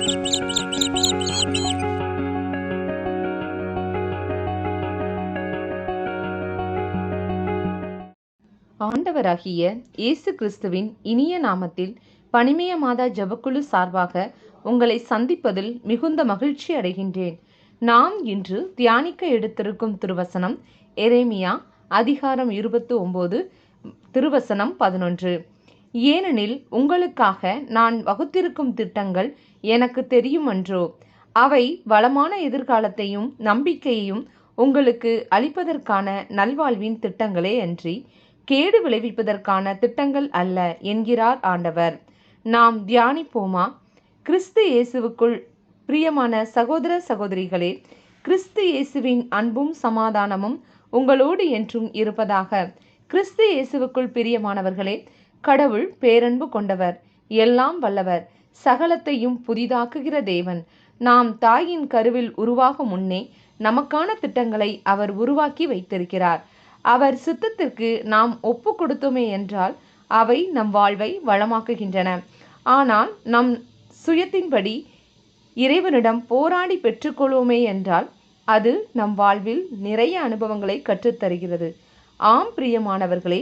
ஆண்டவராகிய இயேசு கிறிஸ்துவின் இனிய நாமத்தில் பனிமய மாதா ஜெபக்குழு சார்பாக உங்களை சந்திப்பதில் மிகுந்த மகிழ்ச்சி அடைகின்றேன். நாம் இன்று தியானிக்க எடுத்திருக்கும் திருவசனம் எரேமியா அதிகாரம் 29 திருவசனம் 11. ஏனெனில் உங்களுக்காக நான் வகுத்திருக்கும் திட்டங்கள் எனக்கு தெரியுமன்றோ, அவை வளமான எதிர்காலத்தையும் நம்பிக்கையையும் உங்களுக்கு அளிப்பதற்கான நல்வாழ்வின் திட்டங்களே அன்றி கேடு விளைவிப்பதற்கான திட்டங்கள் அல்ல என்கிறார் ஆண்டவர். நாம் தியானிப்போமா? கிறிஸ்து இயேசுவுக்குள் பிரியமான சகோதர சகோதரிகளே, கிறிஸ்து இயேசுவின் அன்பும் சமாதானமும் உங்களோடு என்றும் இருப்பதாக. கிறிஸ்து இயேசுவுக்குள் பிரியமானவர்களே, கடவுள் பேரன்பு கொண்டவர், எல்லாம் வல்லவர், சகலத்தையும் புதிதாக்குகிற தேவன். நாம் தாயின் கருவில் உருவாகும் முன்னே நமக்கான திட்டங்களை அவர் உருவாக்கி வைத்திருக்கிறார். அவர் சித்தத்திற்கு நாம் ஒப்பு கொடுத்தோமே என்றால் அவை நம் வாழ்வை வளமாக்குகின்றன. ஆனால் நம் சுயத்தின்படி இறைவனிடம் போராடி பெற்றுக்கொள்வோமே என்றால் அது நம் வாழ்வில் நிறைய அனுபவங்களை கற்றுத்தருகிறது. ஆம் பிரியமானவர்களே,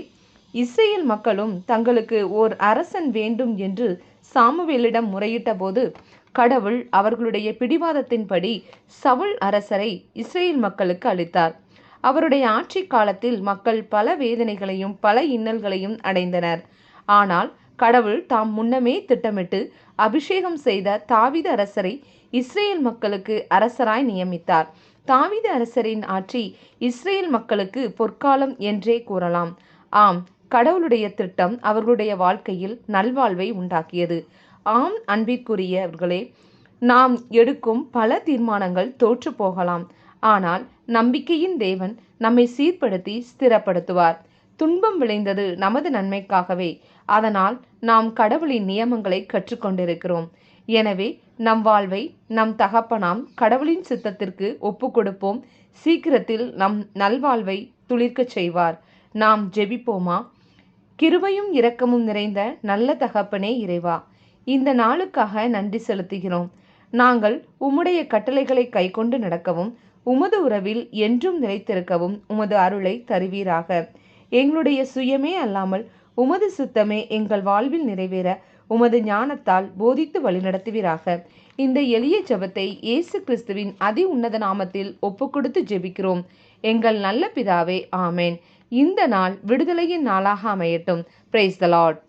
இஸ்ரேல் மக்களும் தங்களுக்கு ஓர் அரசன் வேண்டும் என்று சாமுவேலிடம் முறையிட்ட போது கடவுள் அவர்களுடைய பிடிவாதத்தின்படி சவுல் அரசரை இஸ்ரேல் மக்களுக்கு அளித்தார். அவருடைய ஆட்சி காலத்தில் மக்கள் பல வேதனைகளையும் பல இன்னல்களையும் அடைந்தனர். ஆனால் கடவுள் தாம் முன்னமே திட்டமிட்டு அபிஷேகம் செய்த தாவீது அரசரை இஸ்ரேல் மக்களுக்கு அரசராய் நியமித்தார். தாவீது அரசரின் ஆட்சி இஸ்ரேல் மக்களுக்கு பொற்காலம் என்றே கூறலாம். ஆம், கடவுளுடைய திட்டம் அவர்களுடைய வாழ்க்கையில் நல்வாழ்வை உண்டாக்கியது. ஆம் அன்பிற்குரியவர்களே, நாம் எடுக்கும் பல தீர்மானங்கள் தோற்று போகலாம். ஆனால் நம்பிக்கையின் தேவன் நம்மை சீர்படுத்தி ஸ்திரப்படுத்துவார். துன்பம் விளைந்தது நமது நன்மைக்காகவே. அதனால் நாம் கடவுளின் நியமங்களை கற்றுக்கொண்டிருக்கிறோம். எனவே நம் வாழ்வை நம் தகப்பனாம் கடவுளின் சித்தத்திற்கு ஒப்பு கொடுப்போம். சீக்கிரத்தில் நம் நல்வாழ்வை துளிர்க்கச் செய்வார். நாம் ஜெபிப்போமா? கிருபையும் இரக்கமும் நிறைந்த நல்ல தகப்பனே இறைவா, இந்த நாளுக்காக நன்றி செலுத்துகிறோம். நாங்கள் உம்முடைய கட்டளைகளை கைக்கொண்டு நடக்கவும் உமது உறவில் என்றும் நிலைத்திருக்கவும் உமது அருளை தருவீராக. எங்களுடைய சுயமே அல்லாமல் உமது சுத்தமே எங்கள் வாழ்வில் நிறைவேற உமது ஞானத்தால் போதித்து வழிநடத்துவீராக. இந்த எளிய ஜெபத்தை இயேசு கிறிஸ்துவின் அதி உன்னத நாமத்தில் ஒப்புக்கொடுத்து ஜெபிக்கிறோம் எங்கள் நல்ல பிதாவே, ஆமேன். இந்த நாள் விடுதலையின் நாளாக அமையட்டும். Praise the Lord.